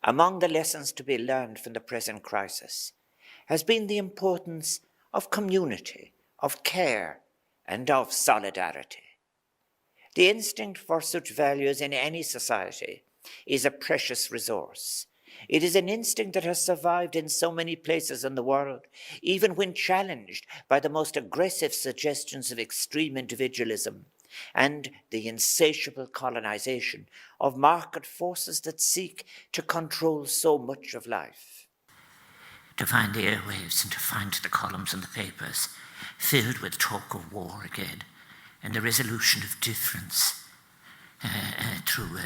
among the lessons to be learned from the present crisis has been the importance of community, of care, and of solidarity. The instinct for such values in any society is a precious resource. It is an instinct that has survived in so many places in the world, even when challenged by the most aggressive suggestions of extreme individualism and the insatiable colonisation of market forces that seek to control so much of life. To find the airwaves and to find the columns in the papers filled with talk of war again and the resolution of difference through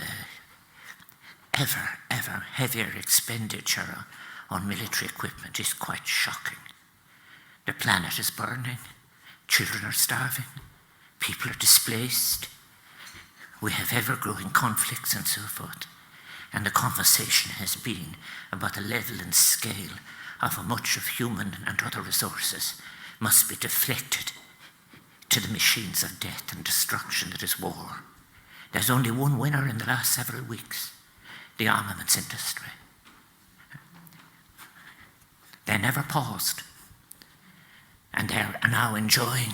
ever heavier expenditure on military equipment is quite shocking. The planet is burning, children are starving, people are displaced, we have ever-growing conflicts and so forth, and the conversation has been about the level and scale of how much of human and other resources must be deflected to the machines of death and destruction that is war. There's only one winner in the last several weeks: the armaments industry. They never paused, and they're now enjoying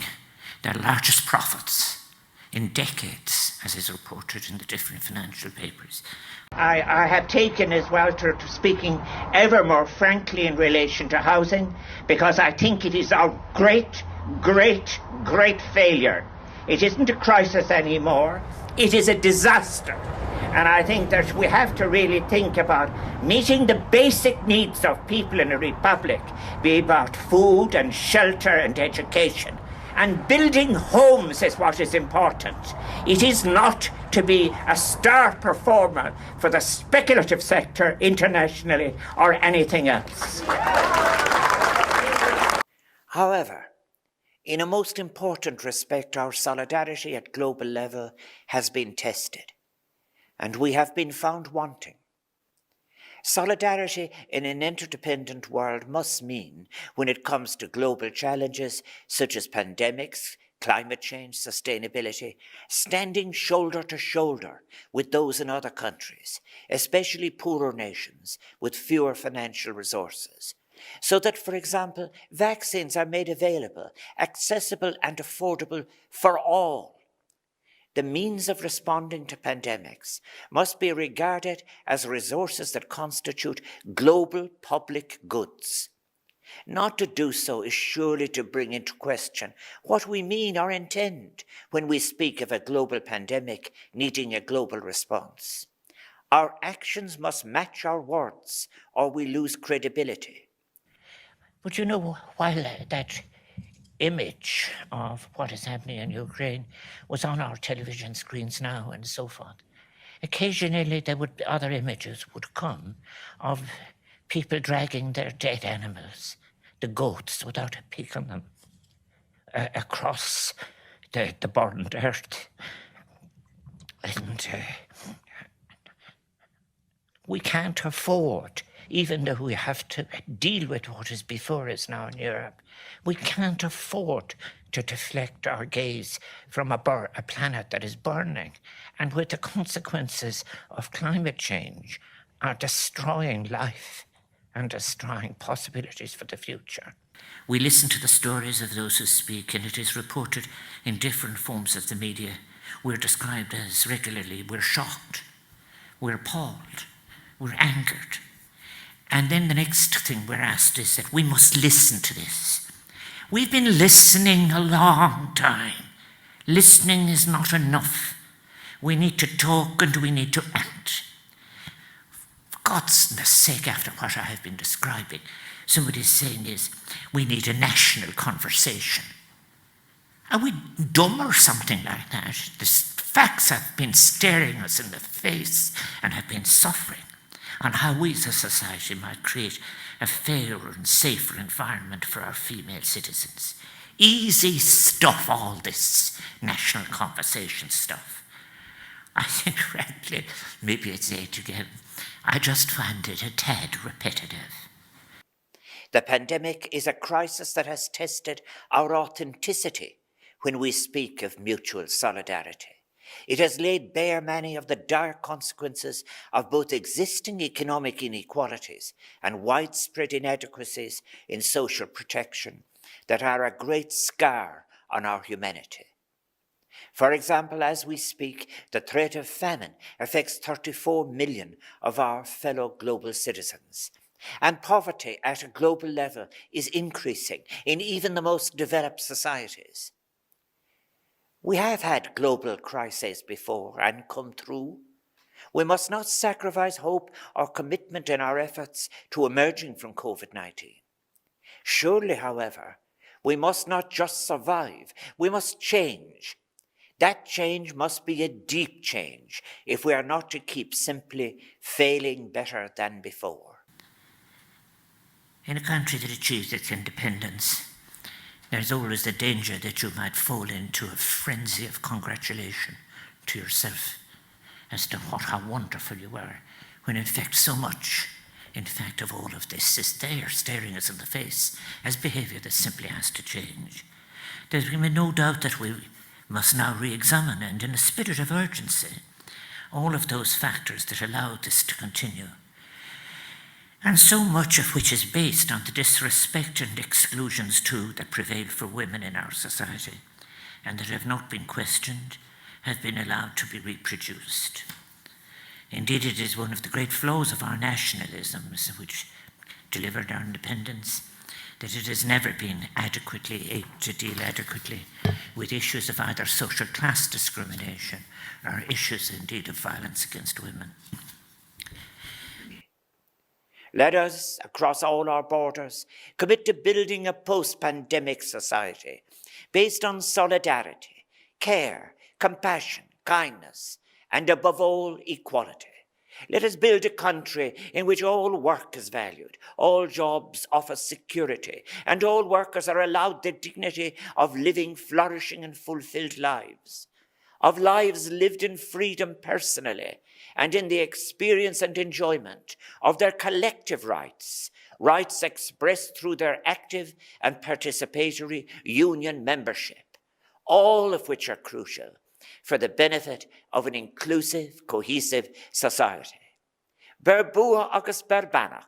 their largest profits in decades, as is reported in the different financial papers. I have taken as well to speaking ever more frankly in relation to housing, because I think it is our great failure. It isn't a crisis anymore, it is a disaster. And I think that we have to really think about meeting the basic needs of people in a republic, be about food and shelter and education. And building homes is what is important. It is not to be a star performer for the speculative sector internationally or anything else. However, in a most important respect, our solidarity at global level has been tested, and we have been found wanting. Solidarity in an interdependent world must mean, when it comes to global challenges such as pandemics, climate change, sustainability, standing shoulder to shoulder with those in other countries, especially poorer nations with fewer financial resources, so that, for example, vaccines are made available, accessible and affordable for all. The means of responding to pandemics must be regarded as resources that constitute global public goods. Not to do so is surely to bring into question what we mean or intend when we speak of a global pandemic needing a global response. Our actions must match our words, or we lose credibility. But you know, while that image of what is happening in Ukraine was on our television screens now and so forth, occasionally other images would come of people dragging their dead animals, the goats without a pick on them, across the burned earth. And we can't afford, even though we have to deal with what is before us now in Europe, we can't afford to deflect our gaze from a planet that is burning and with the consequences of climate change are destroying life and destroying possibilities for the future. We listen to the stories of those who speak, and it is reported in different forms of the media. We're described as regularly, we're shocked, we're appalled, we're angered. And then the next thing we're asked is that we must listen to this. We've been listening a long time. Listening is not enough. We need to talk and we need to act. For God's sake, after what I have been describing, somebody's saying is, we need a national conversation. Are we dumb or something like that? The facts have been staring us in the face and have been suffering on how we as a society might create a fairer and safer environment for our female citizens. Easy stuff, all this national conversation stuff. I think, frankly, maybe it's age again. I just find it a tad repetitive. The pandemic is a crisis that has tested our authenticity when we speak of mutual solidarity. It has laid bare many of the dire consequences of both existing economic inequalities and widespread inadequacies in social protection that are a great scar on our humanity. For example, as we speak, the threat of famine affects 34 million of our fellow global citizens. And poverty at a global level is increasing in even the most developed societies. We have had global crises before and come through. We must not sacrifice hope or commitment in our efforts to emerging from COVID-19. Surely, however, we must not just survive, we must change. That change must be a deep change if we are not to keep simply failing better than before. In a country that achieves its independence, there's always the danger that you might fall into a frenzy of congratulation to yourself as to how wonderful you were, when in fact so much, in fact, of all of this is there staring us in the face as behaviour that simply has to change. There's been no doubt that we must now re-examine, and in a spirit of urgency, all of those factors that allow this to continue. And so much of which is based on the disrespect and exclusions too that prevail for women in our society, and that have not been questioned, have been allowed to be reproduced. Indeed, it is one of the great flaws of our nationalisms, which delivered our independence, that it has never been adequately able to deal adequately with issues of either social class discrimination or issues indeed of violence against women. Let us, across all our borders, commit to building a post-pandemic society based on solidarity, care, compassion, kindness, and above all, equality. Let us build a country in which all work is valued, all jobs offer security, and all workers are allowed the dignity of living flourishing and fulfilled lives, of lives lived in freedom personally and in the experience and enjoyment of their collective rights, rights expressed through their active and participatory union membership, all of which are crucial for the benefit of an inclusive, cohesive society. Ber bua agus ber banach,